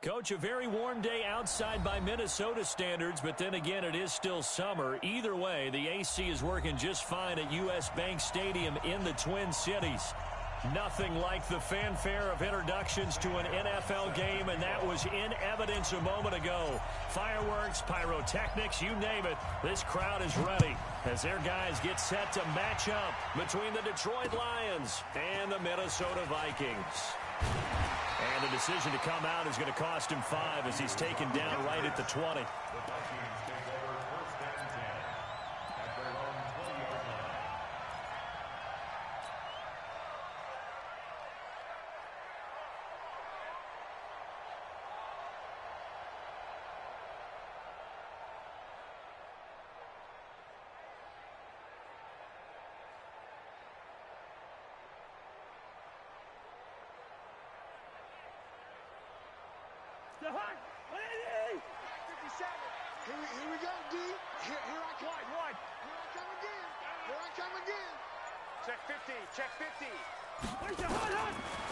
Coach, a very warm day outside by Minnesota standards, but then again, it is still summer. Either way, the AC is working just fine at U.S. Bank Stadium in the Twin Cities. Nothing like the fanfare of introductions to an NFL game, and that was in evidence a moment ago. Fireworks, pyrotechnics, you name it. This crowd is ready as their guys get set to match up between the Detroit Lions and the Minnesota Vikings. And the decision to come out is going to cost him 5 as he's taken down right at the 20. Here we go, D. Here I come. One. Here I come again. Here I come again. Check 50. Check 50.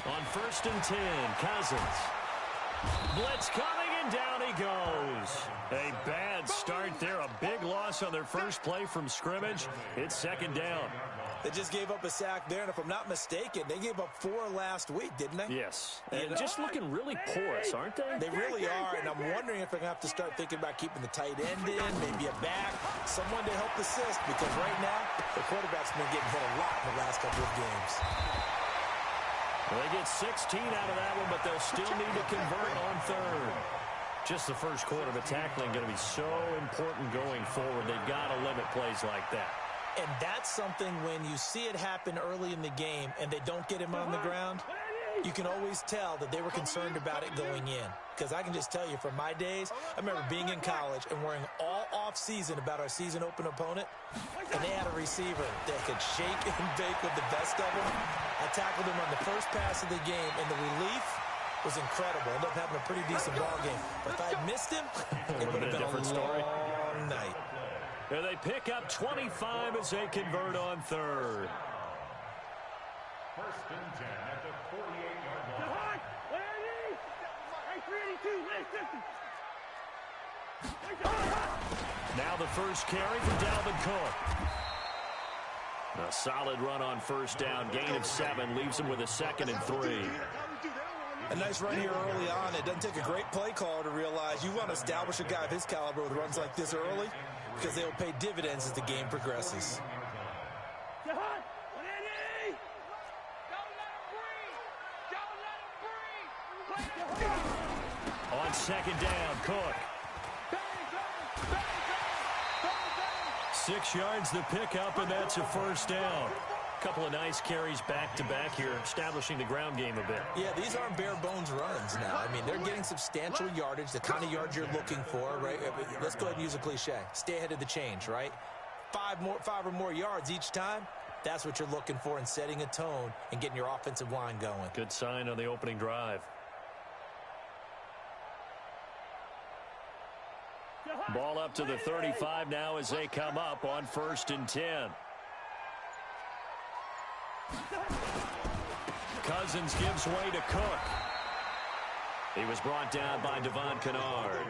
On 1st and 10, Cousins. Blitz coming, and down he goes. A bad start there. A big loss on their first play from scrimmage. It's 2nd down. They just gave up a sack there, and if I'm not mistaken, they gave up 4 last week, didn't they? Yes. And just looking really porous, aren't they? They really are, and I'm wondering if they're going to have to start thinking about keeping the tight end in, maybe a back, someone to help assist, because right now, the quarterback's been getting hit a lot in the last couple of games. Well, they get 16 out of that one, but they'll still need to convert on 3rd. Just the first quarter, but tackling going to be so important going forward. They've got to limit plays like that. And that's something when you see it happen early in the game and they don't get him on the ground, you can always tell that they were concerned about it going in. Because I can just tell you from my days, I remember being in college and worrying all off-season about our season open opponent, and they had a receiver that could shake and bake with the best of them. I tackled him on the first pass of the game, and the relief was incredible. Ended up having a pretty decent ball game. But if I had missed him, it would have been a different story. Long night. And they pick up 25 as they convert on 3rd. 1st and 10 at the 48-yard line. Now the first carry for Dalvin Cook. A solid run on 1st down. Gain of 7 leaves him with a 2nd and 3. A nice run here early on. It doesn't take a great play caller to realize you want to establish a guy of his caliber with runs like this early, because they will pay dividends as the game progresses. On 2nd down, Cook. 6 yards the pickup, and that's a 1st down. Couple of nice carries back-to-back here, establishing the ground game a bit. Yeah, these aren't bare-bones runs now. I mean, they're getting substantial yardage, the kind of yards you're looking for, right? Let's go ahead and use a cliche. Stay ahead of the change, right? 5 or more yards each time, that's what you're looking for in setting a tone and getting your offensive line going. Good sign on the opening drive. Ball up to the 35 now as they come up on 1st and 10. Cousins gives way to Cook. He was brought down by Devon Kennard.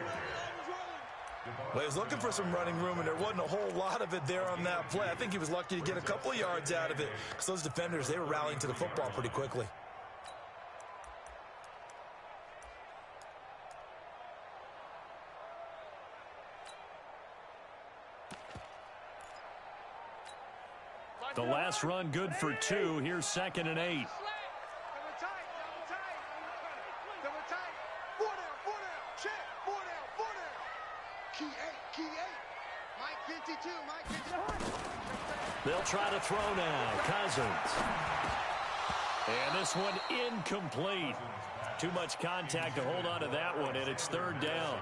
Well, he was looking for some running room, and there wasn't a whole lot of it there on that play. I think he was lucky to get a couple of yards out of it, because those defenders, they were rallying to the football pretty quickly. The last run good for 2. Here's 2nd and 8. They'll try to throw now. Cousins. And this one incomplete. Too much contact to hold on to that one, and it's 3rd down.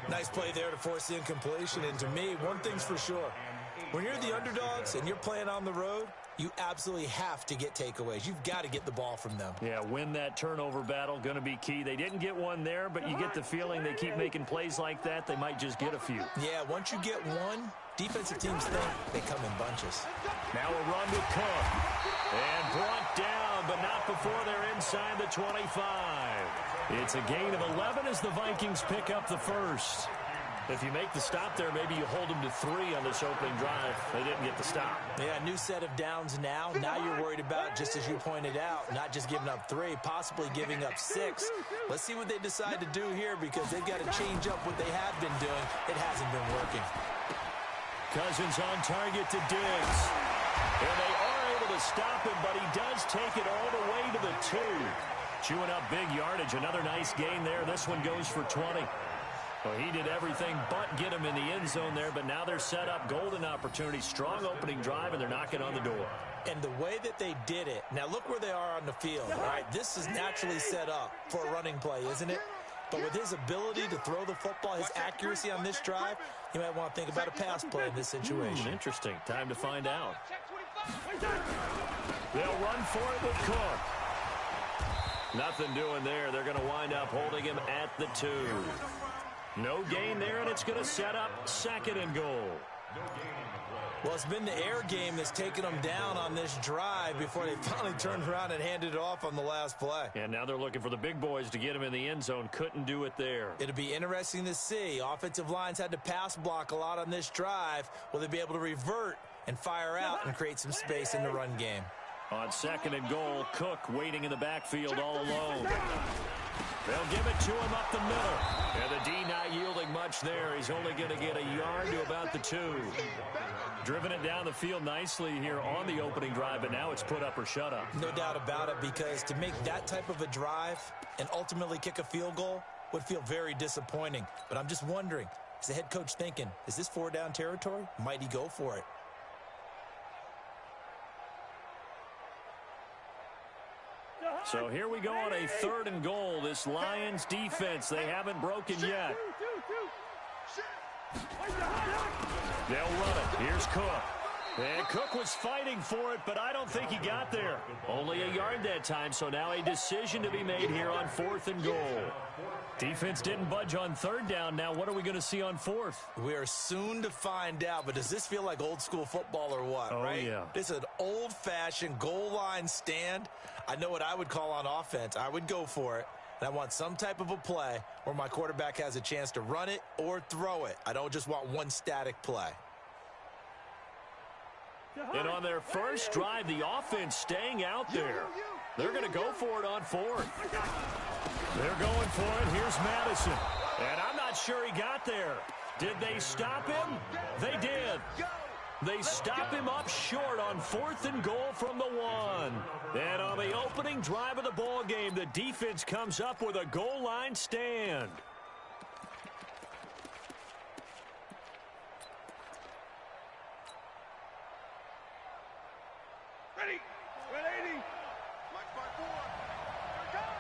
Nice play there to force the incompletion. And to me, one thing's for sure. When you're the underdogs and you're playing on the road, you absolutely have to get takeaways. You've got to get the ball from them. Yeah, win that turnover battle, going to be key. They didn't get one there, but you get the feeling they keep making plays like that, they might just get a few. Yeah, once you get one, defensive teams think they come in bunches. Now a run with Cook. And brought down, but not before they're inside the 25. It's a gain of 11 as the Vikings pick up the first. If you make the stop there, maybe you hold them to 3 on this opening drive. They didn't get the stop. Yeah, new set of downs now. Now you're worried about, just as you pointed out, not just giving up 3, possibly giving up 6. Let's see what they decide to do here, because they've got to change up what they have been doing. It hasn't been working. Cousins on target to Diggs. And they are able to stop him, but he does take it all the way to the 2. Chewing up big yardage. Another nice gain there. This one goes for 20. Well, he did everything but get him in the end zone there, but now they're set up. Golden opportunity, strong opening drive, and they're knocking on the door. And the way that they did it, now look where they are on the field, all right? This is naturally set up for a running play, isn't it? But with his ability to throw the football, his accuracy on this drive, you might want to think about a pass play in this situation. Interesting. Time to find out. They'll run for it with Cook. Nothing doing there. They're going to wind up holding him at the 2. No gain there, and it's going to set up 2nd and goal. Well, it's been the air game that's taken them down on this drive before they finally turned around and handed it off on the last play. And now they're looking for the big boys to get him in the end zone. Couldn't do it there. It'll be interesting to see. Offensive lines had to pass block a lot on this drive. Will they be able to revert and fire out and create some space in the run game? On 2nd and goal, Cook waiting in the backfield all alone. They'll give it to him up the middle. And the D not yielding much there. He's only going to get a yard to about the 2. Driven it down the field nicely here on the opening drive, but now it's put up or shut up. No doubt about it, because to make that type of a drive and ultimately kick a field goal would feel very disappointing. But I'm just wondering, is the head coach thinking, is this 4-down territory? Might he go for it? So here we go on a 3rd and goal. This Lions defense, they haven't broken yet. They'll run it. Here's Cook. And Cook was fighting for it, but I don't think he got there. Only a yard that time, so now a decision to be made here on 4th and goal. Defense didn't budge on 3rd down. Now what are we going to see on 4th? We are soon to find out, but does this feel like old school football or what, right? Yeah. This is an old-fashioned goal line stand. I know what I would call on offense. I would go for it. And I want some type of a play where my quarterback has a chance to run it or throw it. I don't just want one static play. And on their first drive, the offense staying out there. They're going to go for it on 4th. They're going for it. Here's Madison. And I'm not sure he got there. Did they stop him? They did. They stop him up short on 4th and goal from the 1. And on the opening drive of the ball game, the defense comes up with a goal line stand. Ready. 180. Watch my board. Here it comes.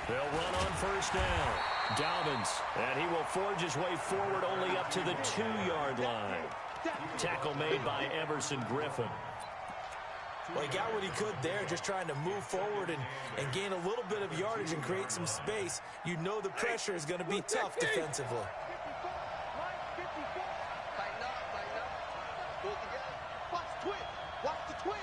They'll run on 1st down. Dobbins, and he will forge his way forward only up to the 2-yard line. Tackle made by Everson Griffin. Well, he got what he could there, just trying to move forward and gain a little bit of yardage and create some space. You know the pressure is going to be tough defensively. Tighten up. Pull together. Watch the twitch. Watch the twitch.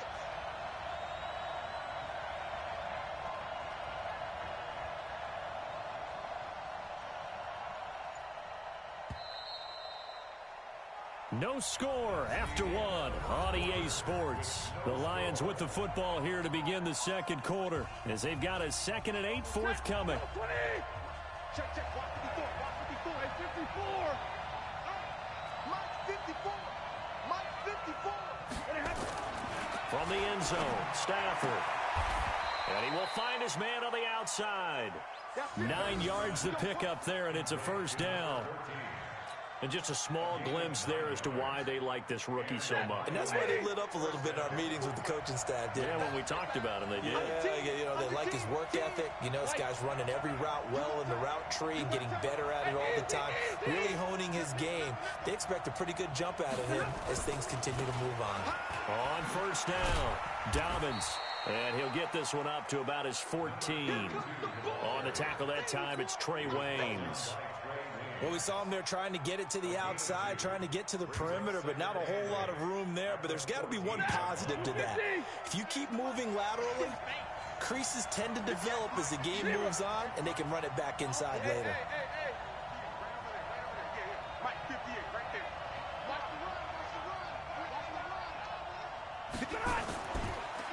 No score after 1 on EA Sports. The Lions with the football here to begin the 2nd quarter, as they've got a 2nd and 8 forthcoming. Check. Watch 54. Hey, 54. Mike 54. Mike 54. From the end zone, Stafford. And he will find his man on the outside. 9 yards to pick up there, and it's a 1st down. And just a small glimpse there as to why they like this rookie so much. And that's why they lit up a little bit in our meetings with the coaching staff, didn't they? When we talked about him, they did. Yeah, you know, they like his work ethic. You know, this guy's running every route well in the route tree and getting better at it all the time, really honing his game. They expect a pretty good jump out of him as things continue to move on. On 1st down, Dobbins. And he'll get this one up to about his 14. On the tackle that time, it's Trey Waynes. Well, we saw him there trying to get it to the outside, trying to get to the perimeter, but not a whole lot of room there. But there's got to be one positive to that. If you keep moving laterally, creases tend to develop as the game moves on, and they can run it back inside later. Mike 58 right there. Watch the run.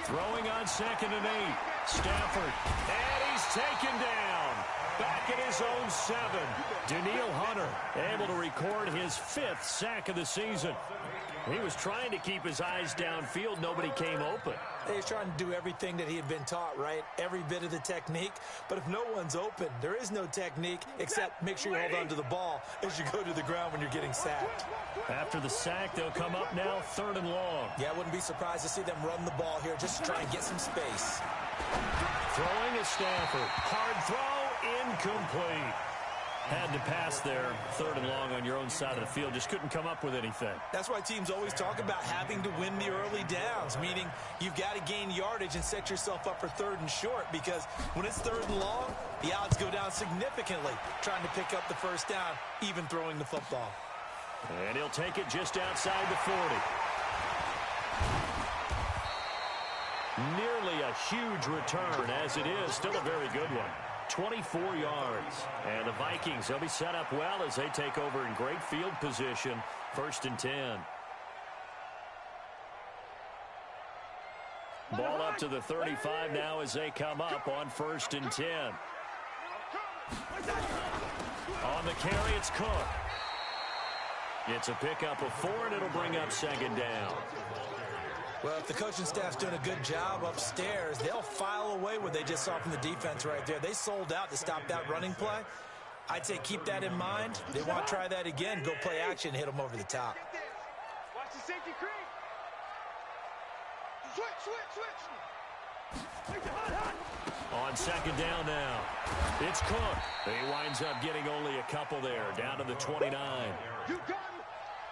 Throwing on 2nd and 8. Stafford. And he's taken down. Back at his own 7. Danielle Hunter able to record his 5th sack of the season. He was trying to keep his eyes downfield. Nobody came open. He's trying to do everything that he had been taught, right? Every bit of the technique. But if no one's open, there is no technique except make sure you hold on to the ball as you go to the ground when you're getting sacked. After the sack, they'll come up now 3rd and long. Yeah, I wouldn't be surprised to see them run the ball here just to try and get some space. Throwing at Stafford. Hard throw, incomplete. Had to pass there, 3rd and long on your own side of the field. Just couldn't come up with anything. That's why teams always talk about having to win the early downs, meaning you've got to gain yardage and set yourself up for 3rd and short, because when it's 3rd and long, the odds go down significantly trying to pick up the 1st down, even throwing the football. And he'll take it just outside the 40. Nearly a huge return, as it is. Still a very good one. 24 yards. And the Vikings, they'll be set up well as they take over in great field position. 1st and 10. Ball up to the 35 now as they come up on 1st and 10. On the carry, it's Cook. It's a pickup of 4, and it'll bring up 2nd down. Well, if the coaching staff's doing a good job upstairs, they'll file away what they just saw from the defense right there. They sold out to stop that running play. I'd say keep that in mind. They want to try that again. Go play action, hit them over the top. Watch the safety creep. Switch. On 2nd down now, it's Cook. He winds up getting only a couple there, down to the 29. You got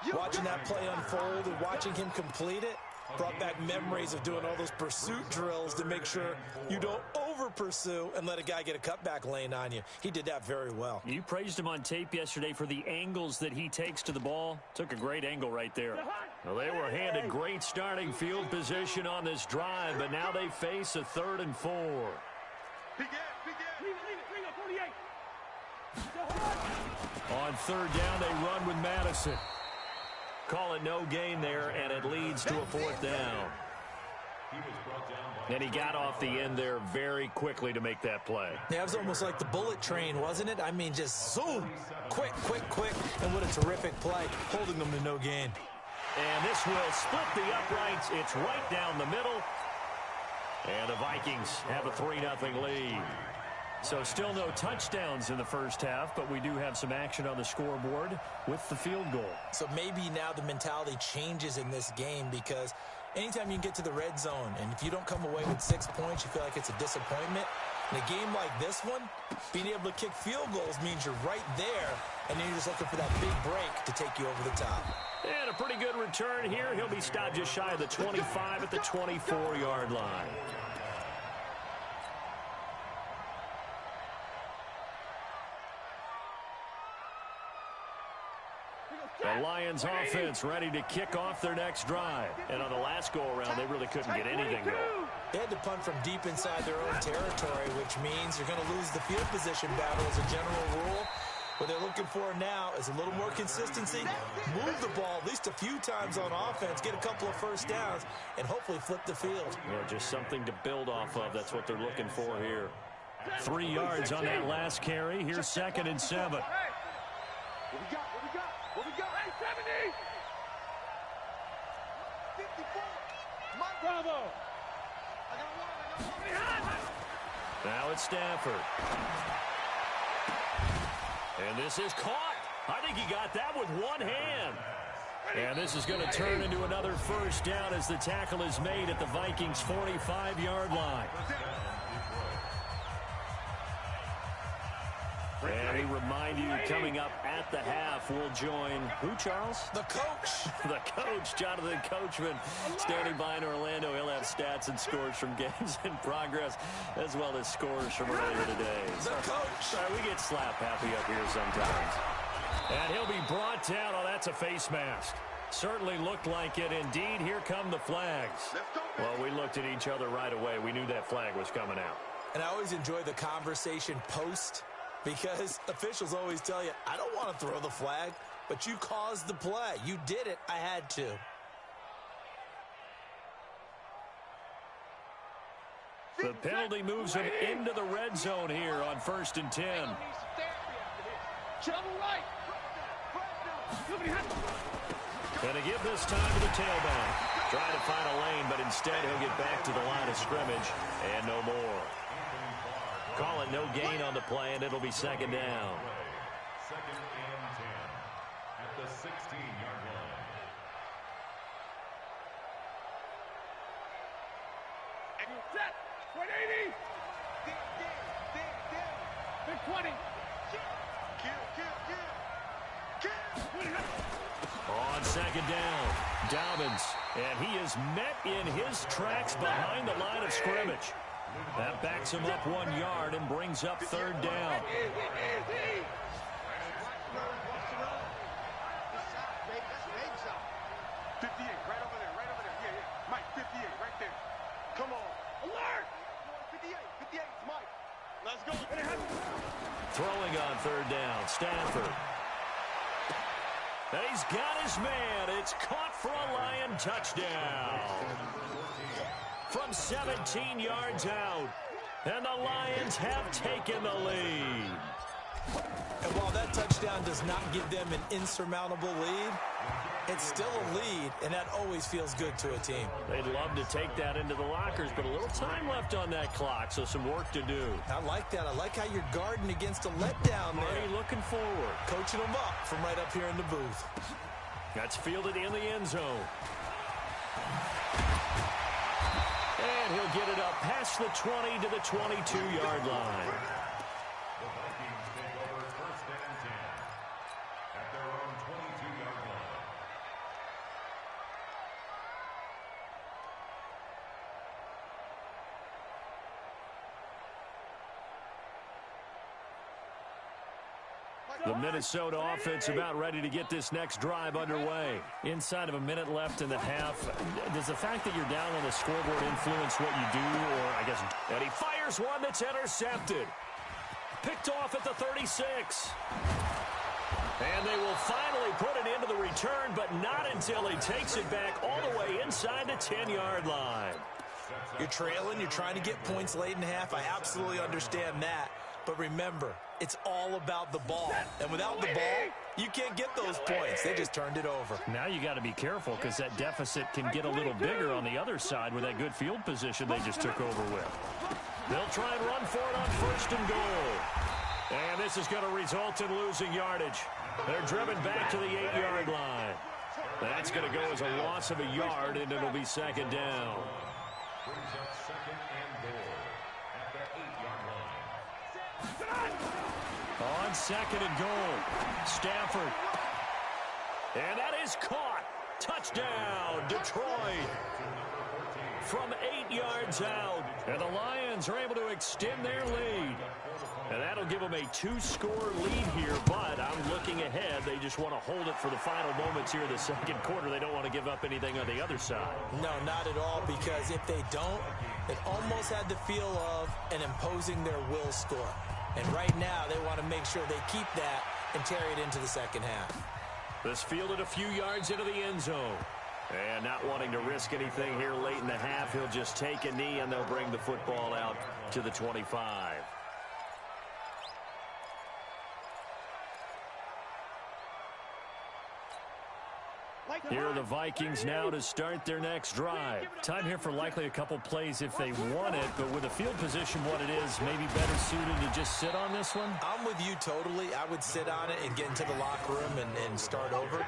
it. Watching that play unfold and watching him complete it brought back memories of doing all those pursuit drills to make sure you don't over-pursue and let a guy get a cutback lane on you. He did that very well. You praised him on tape yesterday for the angles that he takes to the ball. Took a great angle right there. Well, they were handed great starting field position on this drive, but now they face a 3rd and 4. Big Ed. On 3rd down, they run with Madison. Call it no gain there, and it leads to a 4th down. And he got off the end there very quickly to make that play. Yeah, it was almost like the bullet train, wasn't it? I mean, just zoom, quick, and what a terrific play, holding them to no gain. And this will split the uprights. It's right down the middle. And the Vikings have a 3-0 lead. So still no touchdowns in the 1st half, but we do have some action on the scoreboard with the field goal. So maybe now the mentality changes in this game, because anytime you can get to the red zone, and if you don't come away with 6 points, you feel like it's a disappointment. In a game like this one, being able to kick field goals means you're right there, and then you're just looking for that big break to take you over the top. And a pretty good return here. He'll be stopped just shy of the 25 at the 24-yard line. The Lions offense ready to kick off their next drive. And on the last go-around, they really couldn't get anything going. They had to punt from deep inside their own territory, which means you're going to lose the field position battle as a general rule. What they're looking for now is a little more consistency, move the ball at least a few times on offense, get a couple of 1st downs, and hopefully flip the field. Yeah, just something to build off of. That's what they're looking for here. 3 yards on that last carry. Here's 2nd and 7. What we got? Hey, 70! 54! Bravo! I got one. Now it's Stafford. And this is caught. I think he got that with one hand. And this is going to turn into another 1st down as the tackle is made at the Vikings' 45-yard line. And we remind you, coming up at the half, we'll join who, Charles? The coach. The coach, Jonathan Coachman, standing by in Orlando. He'll have stats and scores from games in progress, as well as scores from earlier today. The coach. Sorry, we get slap happy up here sometimes. And he'll be brought down. Oh, that's a face mask. Certainly looked like it. Indeed, here come the flags. Well, we looked at each other right away. We knew that flag was coming out. And I always enjoy the conversation post because officials always tell you, I don't want to throw the flag, but you caused the play. You did it. I had to. The penalty moves him into the red zone here on 1st and 10. Going to give this time to the tailback. Trying to find a lane, but instead he'll get back to the line of scrimmage and no more. Call it no gain on the play, and it'll be 2nd down. 2nd and 10 at the 16-yard line. Set. 180. Big 20. On 2nd down, Dobbins, and he is met in his tracks behind the line of scrimmage. That backs him up 1 yard and brings up 3rd down. 58, right over there, yeah. Mike, 58, right there. Come on. Alert! 58, it's Mike. Let's go. Throwing on 3rd down, Stafford. And he's got his man. It's caught for a Lion touchdown. From 17 yards out. And the Lions have taken the lead. And while that touchdown does not give them an insurmountable lead, it's still a lead, and that always feels good to a team. They'd love to take that into the lockers, but a little time left on that clock, so some work to do. I like that. I like how you're guarding against a letdown there. Marty looking forward. Coaching them up from right up here in the booth. That's fielded in the end zone. And he'll get it up past the 20 to the 22-yard line. The Vikings take over 1st and 10 at their own 22-yard line. The Minnesota offense about ready to get this next drive underway. Inside of a minute left in the half. Does the fact that you're down on the scoreboard influence what you do? Or I guess, and he fires one that's intercepted. Picked off at the 36. And they will finally put it into the return, but not until he takes it back all the way inside the 10-yard line. You're trailing. You're trying to get points late in half. I absolutely understand that. But remember, it's all about the ball. And without the ball, you can't get those points. They just turned it over. Now you got to be careful because that deficit can get a little bigger on the other side with that good field position they just took over with. They'll try and run for it on 1st and goal. And this is going to result in losing yardage. They're driven back to the 8-yard line. That's going to go as a loss of a yard, and it'll be 2nd down. Brings up 2nd and goal at the 8-yard line. On 2nd and goal, Stafford. And that is caught. Touchdown, Detroit. From 8 yards out. And the Lions are able to extend their lead. And that'll give them a 2-score lead here, but I'm looking ahead. They just want to hold it for the final moments here in the 2nd quarter. They don't want to give up anything on the other side. No, not at all, because if they don't, it almost had the feel of an imposing their will score. And right now, they want to make sure they keep that and carry it into the 2nd half. This fielded a few yards into the end zone. And not wanting to risk anything here late in the half, he'll just take a knee, and they'll bring the football out to the 25. Here are the Vikings now to start their next drive. Time here for likely a couple plays if they want it, but with the field position what it is, maybe better suited to just sit on this one? I'm with you totally. I would sit on it and get into the locker room and start over.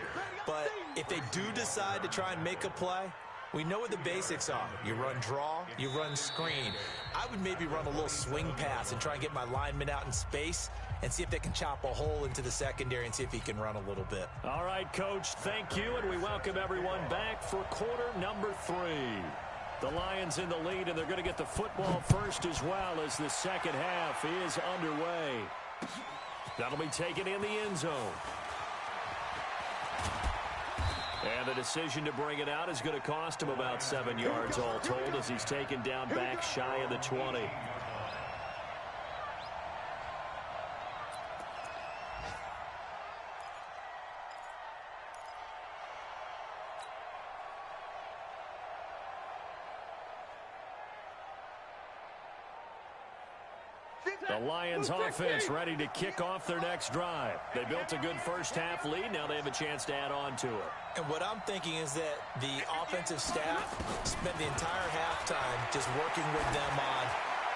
But if they do decide to try and make a play, we know what the basics are. You run draw, you run screen. I would maybe run a little swing pass and try and get my lineman out in space and see if they can chop a hole into the secondary and see if he can run a little bit. All right, Coach, thank you, and we welcome everyone back for quarter number 3. The Lions in the lead, and they're going to get the football first as well as the 2nd half is underway. That'll be taken in the end zone. And the decision to bring it out is going to cost him about 7 yards all told as he's taken down back shy of the 20. The Lions offense ready to kick off their next drive. They built a good first-half lead. Now they have a chance to add on to it. And what I'm thinking is that the offensive staff spent the entire halftime just working with them on,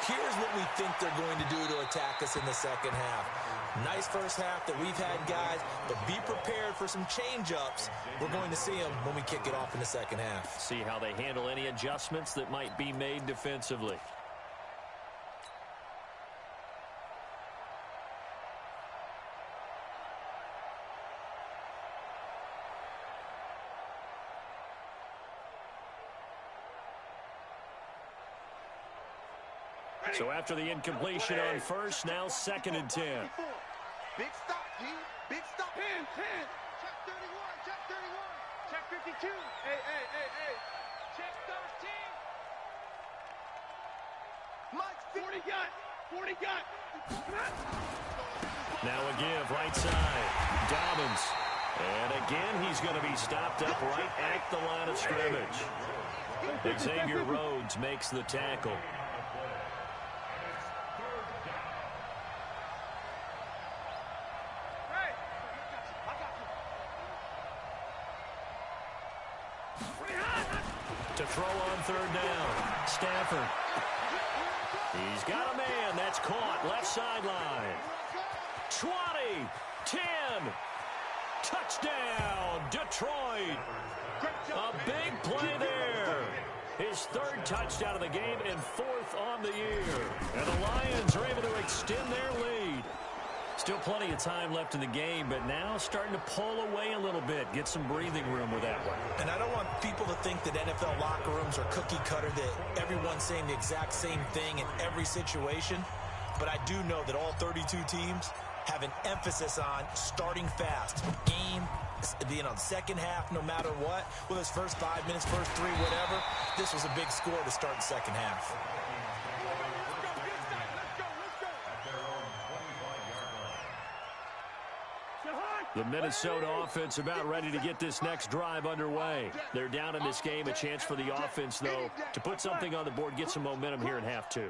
here's what we think they're going to do to attack us in the second half. Nice first half that we've had, guys, but be prepared for some change-ups. We're going to see them when we kick it off in the second half. See how they handle any adjustments that might be made defensively. So after the incompletion on first, now 2nd and 10. Big stop, G. Big stop. Hand. Check 31. Check 31. Check 52. Hey. Check 13. Mike, 40 got. Now a give, right side. Dobbins. And again, he's going to be stopped up right at the line of scrimmage. Xavier Rhodes makes the tackle. To throw on 3rd down. Stafford. He's got a man. That's caught. Left sideline. 20. 10. Touchdown. Detroit. A big play there. His 3rd touchdown of the game and 4th on the year. And the Lions are able to extend their lead. Still plenty of time left in the game, but now starting to pull away a little bit. Get some breathing room with that one. And I don't want people to think that NFL locker rooms are cookie cutter, that everyone's saying the exact same thing in every situation. But I do know that all 32 teams have an emphasis on starting fast. Game, second half, no matter what. Whether it's first 5 minutes, first 3, whatever. This was a big score to start the second half. The Minnesota offense about ready to get this next drive underway. They're down in this game. A chance for the offense, though, to put something on the board, get some momentum here in half 2.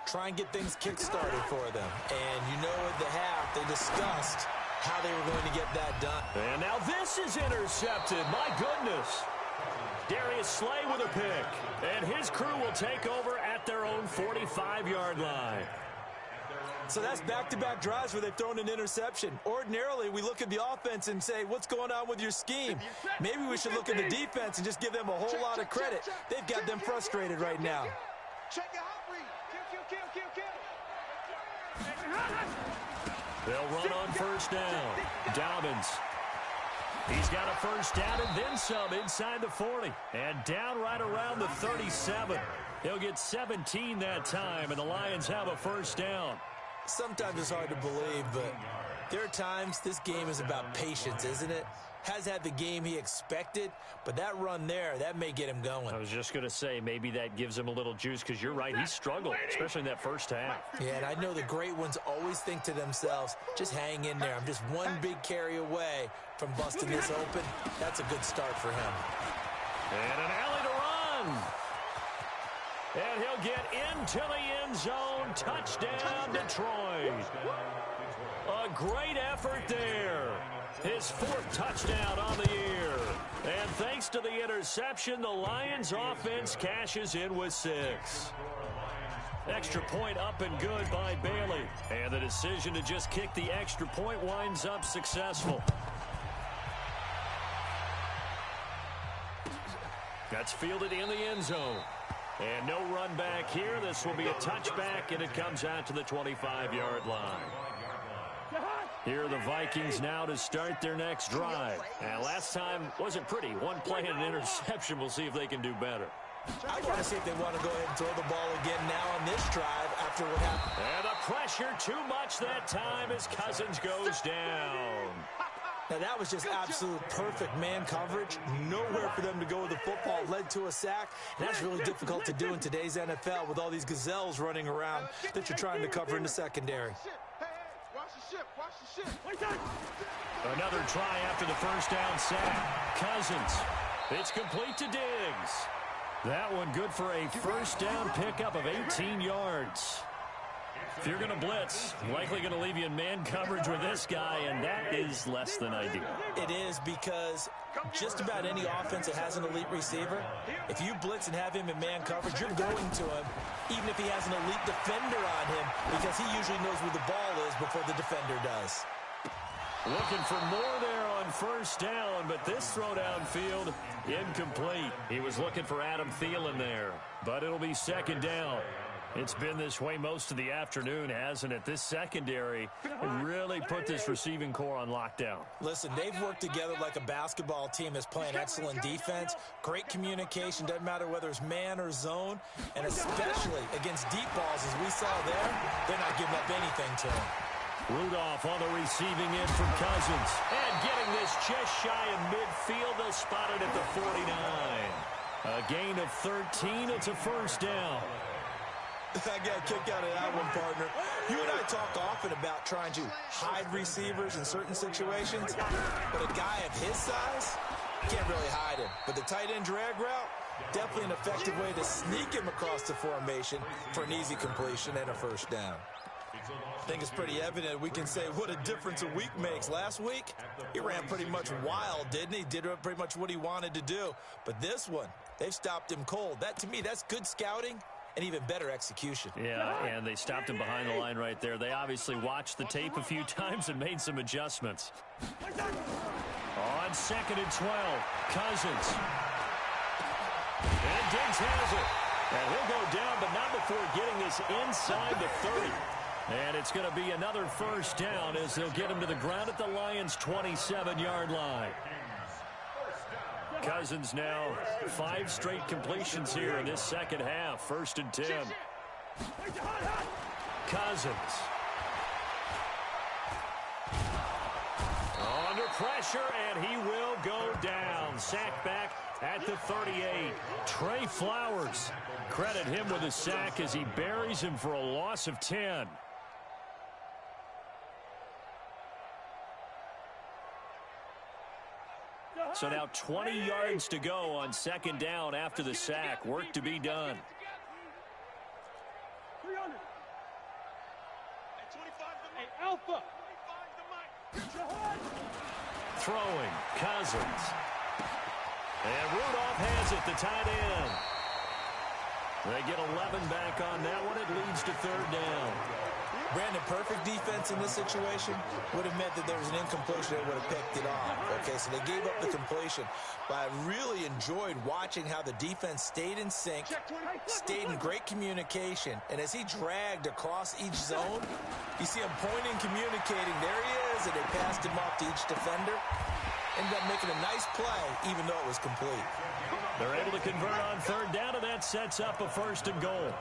Try and get things kick-started for them. And you know at the half, they discussed how they were going to get that done. And now this is intercepted. My goodness. Darius Slay with a pick. And his crew will take over at their own 45-yard line. So that's back-to-back drives where they've thrown an interception. Ordinarily, we look at the offense and say, what's going on with your scheme? Maybe we should look at the defense and just give them a whole lot of credit. They've got them frustrated right now. They'll run on 1st down. Dobbins. He's got a 1st down and then some inside the 40. And down right around the 37. He'll get 17 that time, and the Lions have a 1st down. Sometimes it's hard to believe, but there are times this game is about patience, isn't it? Has had the game he expected, but that run there, that may get him going. I was just going to say, maybe that gives him a little juice, because you're right, he struggled, especially in that first half. Yeah, and I know the great ones always think to themselves, just hang in there. I'm just one big carry away from busting this open. That's a good start for him. And an alley to run. And he'll get into the end zone. Touchdown, Detroit. A great effort there. His 4th touchdown on the year. And thanks to the interception, the Lions offense cashes in with 6. Extra point up and good by Bailey. And the decision to just kick the extra point winds up successful. That's fielded in the end zone. And no run back here. This will be a touchback, and it comes out to the 25-yard line. Here are the Vikings now to start their next drive. And last time wasn't pretty. One play and an interception. We'll see if they can do better. I want to see if they want to go ahead and throw the ball again now on this drive after what happened. And the pressure too much that time as Cousins goes down. Now, that was just absolute perfect man coverage. Nowhere for them to go with the football. Led to a sack. And that's really difficult to do in today's NFL with all these gazelles running around that you're trying to cover in the secondary. Another try after the first down sack. Cousins. It's complete to Diggs. That one good for a first down pickup of 18 yards. If you're going to blitz, likely going to leave you in man coverage with this guy, and that is less than ideal. It is, because just about any offense that has an elite receiver, if you blitz and have him in man coverage, you're going to him, even if he has an elite defender on him, because he usually knows where the ball is before the defender does. Looking for more there on first down, but this throw downfield, incomplete. He was looking for Adam Thielen there, but it'll be second down. It's been this way most of the afternoon, hasn't it? This secondary really put this receiving core on lockdown. Listen, they've worked together like a basketball team that's playing excellent defense, great communication, doesn't matter whether it's man or zone, and especially against deep balls, as we saw there, they're not giving up anything to him. Rudolph on the receiving end from Cousins. And getting this just shy of midfield. They'll spot it at the 49. A gain of 13. It's a first down. I got a kick out of that one, partner. You and I talk often about trying to hide receivers in certain situations, but a guy of his size, can't really hide him. But the tight end drag route, definitely an effective way to sneak him across the formation for an easy completion and a first down. I think it's pretty evident we can say what a difference a week makes. Last week, he ran pretty much wild, didn't he? Did pretty much what he wanted to do. But this one, they've stopped him cold. That, to me, that's good scouting and even better execution. Yeah, and they stopped him behind the line right there. They obviously watched the tape a few times and made some adjustments. On 2nd and 12, Cousins. And Diggs has it. And he'll go down, but not before getting this inside the 30. And it's going to be another first down as they'll get him to the ground at the Lions' 27-yard line. Cousins now 5 straight completions here in this second half. 1st and 10. Cousins. Under pressure, and he will go down. Sack back at the 38. Trey Flowers. Credit him with a sack as he buries him for a loss of 10. So now 20 yards to go on 2nd down after the sack. Work to be done. Alpha. Throwing. Cousins. And Rudolph has it, the tight end. They get 11 back on that one. It leads to 3rd down. Brandon, perfect defense in this situation would have meant that there was an incompletion. They would have picked it off. Okay, so they gave up the completion. But I really enjoyed watching how the defense stayed in sync, stayed in great communication. And as he dragged across each zone, you see him pointing, communicating. There he is, and they passed him off to each defender. Ended up making a nice play, even though it was complete. They're able to convert on 3rd down, and that sets up a 1st and goal.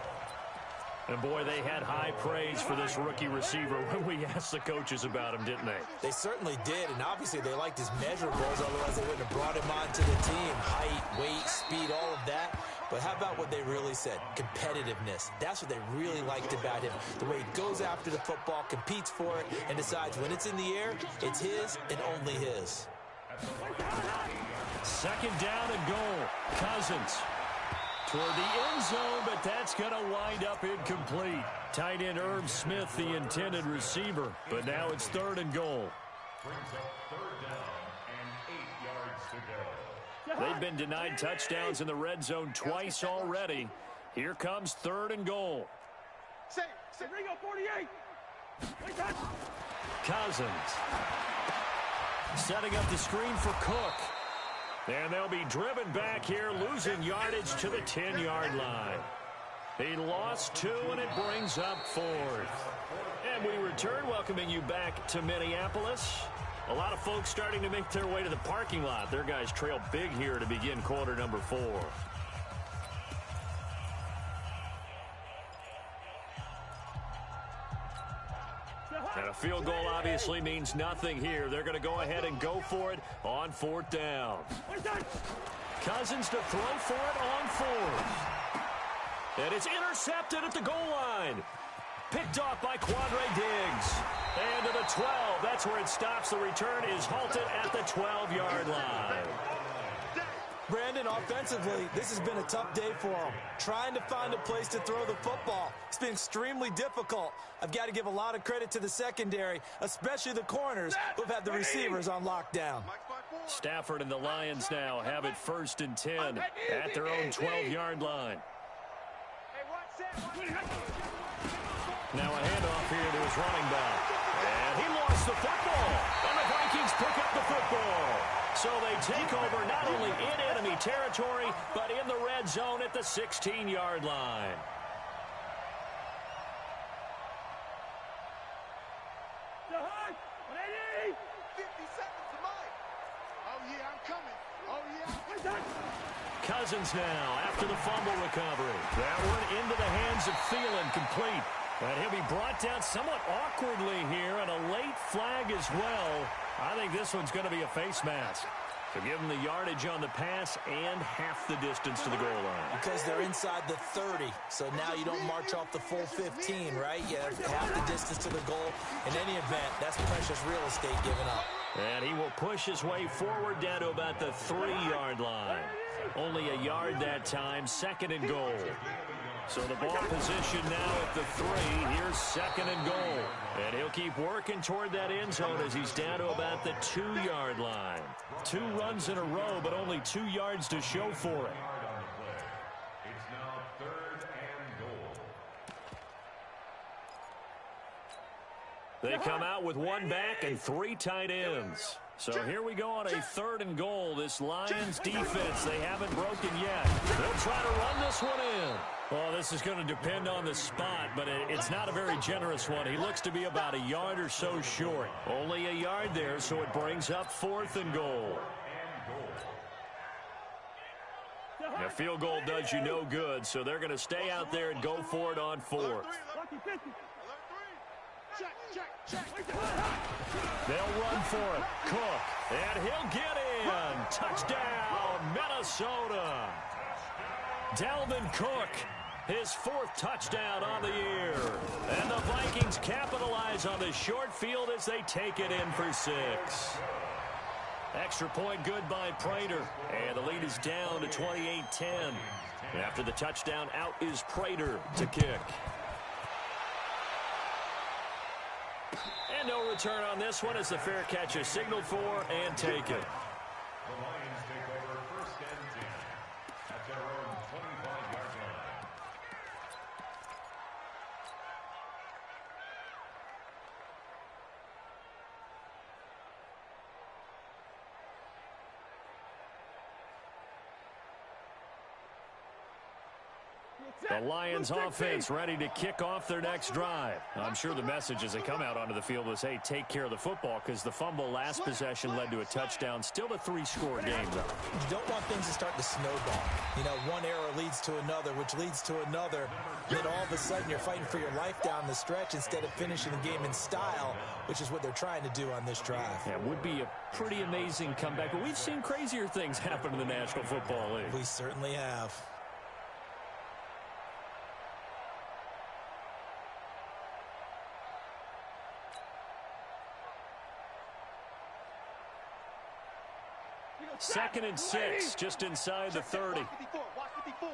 And, boy, they had high praise for this rookie receiver when we asked the coaches about him, didn't they? They certainly did, and obviously they liked his measurables, otherwise they wouldn't have brought him onto the team. Height, weight, speed, all of that. But how about what they really said? Competitiveness. That's what they really liked about him. The way he goes after the football, competes for it, and decides when it's in the air, it's his and only his. 2nd down and goal. Cousins. Toward the end zone, but that's going to wind up incomplete. Tight end Irv Smith, the intended receiver, but now it's 3rd and goal. Brings up 3rd down and 8 yards to go. They've been denied touchdowns in the red zone twice already. Here comes 3rd and goal. Ringo 48. Cousins. Setting up the screen for Cook. And they'll be driven back here, losing yardage to the 10-yard line. He lost 2, and it brings up 4th. And we return, welcoming you back to Minneapolis. A lot of folks starting to make their way to the parking lot. Their guys trail big here to begin quarter number 4. And a Field goal obviously means nothing here. They're going to go ahead and go for it on 4th down. Cousins to throw for it on 4th. And it's intercepted at the goal line. Picked off by Quandre Diggs. And to the 12. That's where it stops. The return is halted at the 12-yard line. Brandon, offensively, this has been a tough day for him. Trying to find a place to throw the football. It's been extremely difficult. I've got to give a lot of credit to the secondary, especially the corners who've had the receivers on lockdown. Stafford and the Lions now have it 1st and 10 at their own 12-yard line. Now a handoff here to his running back. And he lost the football. And the Vikings pick up the football. So they take over not only in enemy territory, but in the red zone at the 16-yard line. Cousins now after the fumble recovery. That one into the hands of Thielen, complete. And he'll be brought down somewhat awkwardly here, and a late flag as well. I think this one's going to be a face mask. So give them the yardage on the pass and half the distance to the goal line. Because they're inside the 30, so now you don't march off the full 15, right? You have half the distance to the goal. In any event, that's precious real estate given up. And he will push his way forward down to about the 3-yard line. Only a yard that time, 2nd and goal. So the ball position now at the 3. Here's 2nd and goal. And he'll keep working toward that end zone as he's down to about the 2-yard line. 2 runs in a row, but only 2 yards to show for it. It's now 3rd and goal. They come out with 1 back and 3 tight ends. So here we go on a 3rd and goal. This Lions defense, they haven't broken yet. They'll try to run this one in. Well, this is going to depend on the spot, but it's not a very generous one. He looks to be about a yard or so short. Only a yard there, so it brings up 4th and goal. A field goal does you no good, so they're going to stay out there and go for it on 4th. They'll run for it. Cook, and he'll get in. Touchdown, Minnesota. Dalvin Cook, his 4th touchdown on the year. And the Vikings capitalize on the short field as they take it in for 6. Extra point good by Prater. And the lead is down to 28-10. After the touchdown, out is Prater to kick. And no return on this one as the fair catch is signaled for and taken. The Lions take over 1st and 10 at their own 25-yard line. The Lions offense ready to kick off their next drive. I'm sure the message as they come out onto the field was, hey, take care of the football, because the fumble last possession led to a touchdown. Still a 3-score game, though. You don't want things to start to snowball. You know, one error leads to another, which leads to another. Then all of a sudden you're fighting for your life down the stretch instead of finishing the game in style, which is what they're trying to do on this drive. Yeah, it would be a pretty amazing comeback, but we've seen crazier things happen in the National Football League. We certainly have. Second and 6, just inside the 30. Watch it before.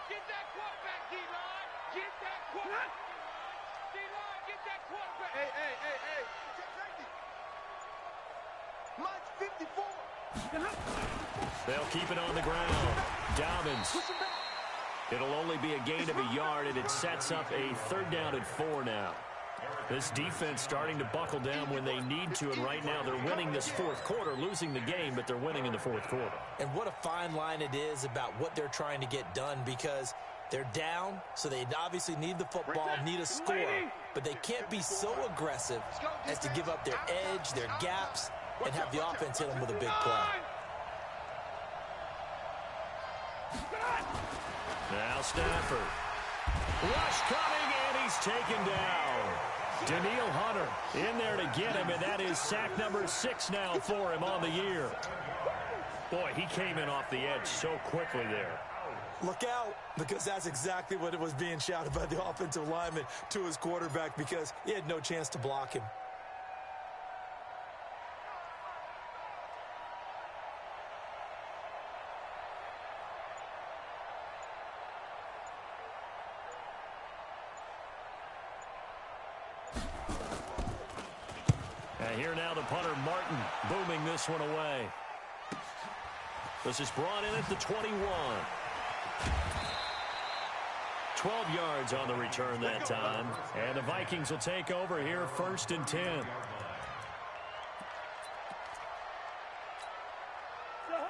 Get that quarterback, D-line. Get that quarterback. D-line, get that quarterback. Hey. Mine's 54. They'll keep it on the ground. Dobbins. It'll only be a gain of a yard, and it sets up a 3rd down and 4 now. This defense starting to buckle down when they need to, and right now they're winning this 4th quarter, losing the game, but they're winning in the 4th quarter. And what a fine line it is about what they're trying to get done, because they're down, so they obviously need the football, need a score, but they can't be so aggressive as to give up their edge, their gaps, and have the offense hit them with a big play. Now Stafford. Rush coming, and he's taken down. Daniil Hunter in there to get him, and that is sack number 6 now for him on the year. Boy, he came in off the edge so quickly there. Look out, because that's exactly what it was being shouted by the offensive lineman to his quarterback, because he had no chance to block him. And here now the punter, Martin, booming this one away. This is brought in at the 21. 12 yards on the return that time. And the Vikings will take over here, 1st and 10.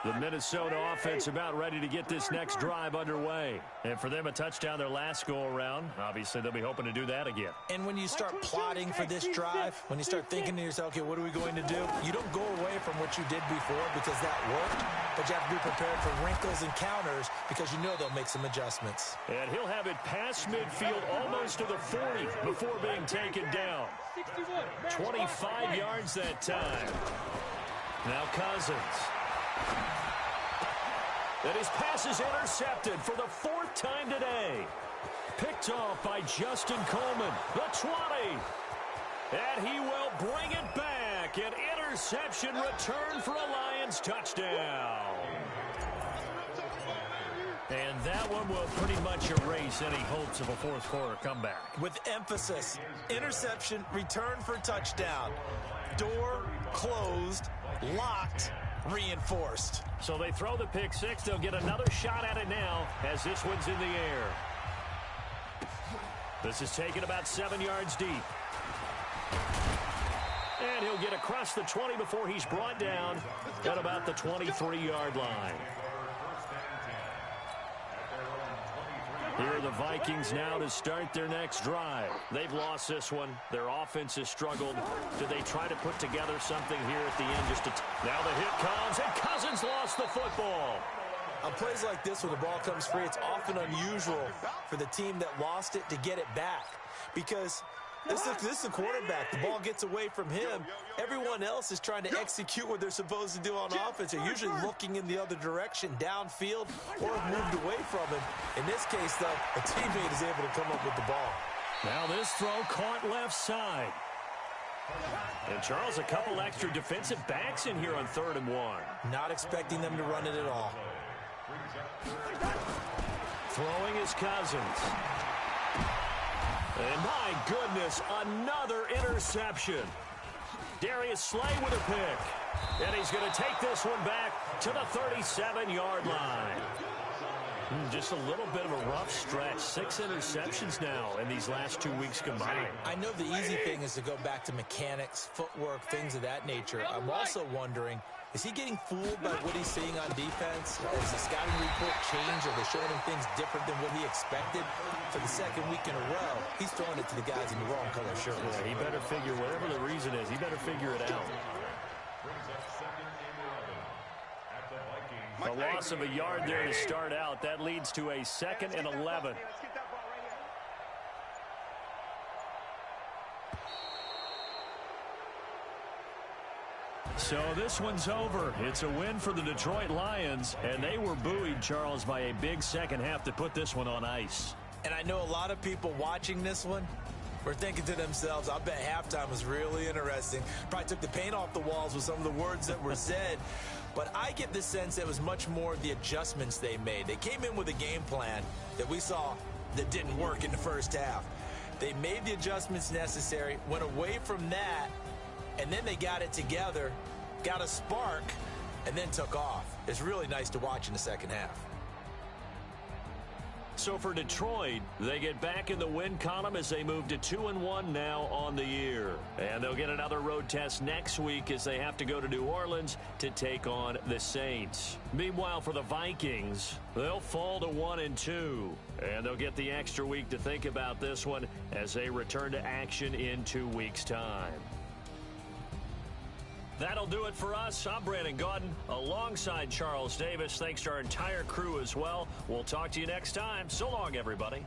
The Minnesota offense about ready to get this next drive underway. And for them, a touchdown their last go-around. Obviously, they'll be hoping to do that again. And when you start plotting for this drive, when you start thinking to yourself, okay, what are we going to do? You don't go away from what you did before because that worked, but you have to be prepared for wrinkles and counters because you know they'll make some adjustments. And he'll have it past midfield almost to the 40 before being taken down. 25 yards that time. Now Cousins. And his pass is intercepted for the 4th time today. Picked off by Justin Coleman, the 20. And he will bring it back. An interception return for a Lions touchdown. And that one will pretty much erase any hopes of a 4th quarter comeback. With emphasis, interception, return for touchdown. Door closed, locked, reinforced. So they throw the pick 6. They'll get another shot at it now as this one's in the air. This is taken about 7 yards deep. And he'll get across the 20 before he's brought down at about the 23-yard line. Here are the Vikings now to start their next drive. They've lost this one. Their offense has struggled. Do they try to put together something here at the end? Now the hit comes, and Cousins lost the football. On plays like this where the ball comes free, it's often unusual for the team that lost it to get it back. Because this is the quarterback. The ball gets away from him. Everyone else is trying to execute what they're supposed to do on offense. They're usually looking in the other direction, downfield, or have moved away from him. In this case, though, a teammate is able to come up with the ball. Now this throw caught left side. And Charles, a couple extra defensive backs in here on 3rd and 1. Not expecting them to run it at all. Throwing is Cousins. And my goodness, another interception. Darius Slay with a pick. And he's going to take this one back to the 37-yard line. Just a little bit of a rough stretch. 6 interceptions now in these last 2 weeks combined. I know the easy thing is to go back to mechanics, footwork, things of that nature. I'm also wondering, is he getting fooled by what he's seeing on defense? Has the scouting report changed? Are they showing him things different than what he expected? For the 2nd week in a row, he's throwing it to the guys in the wrong color shirts. Yeah, he better figure, whatever the reason is, he better figure it out. A loss of a yard there to start out. That leads to a 2nd and 11. So this one's over. It's a win for the Detroit Lions, and they were buoyed, Charles, by a big second half to put this one on ice. And I know a lot of people watching this one were thinking to themselves, I bet halftime was really interesting. Probably took the paint off the walls with some of the words that were said. But I get the sense that it was much more the adjustments they made. They came in with a game plan that we saw that didn't work in the first half. They made the adjustments necessary, went away from that, and then they got it together, got a spark, and then took off. It's really nice to watch in the second half. So for Detroit, they get back in the win column as they move to 2-1 now on the year. And they'll get another road test next week as they have to go to New Orleans to take on the Saints. Meanwhile, for the Vikings, they'll fall to 1-2. And they'll get the extra week to think about this one as they return to action in 2 weeks' time. That'll do it for us. I'm Brandon Gaudin alongside Charles Davis. Thanks to our entire crew as well. We'll talk to you next time. So long, everybody.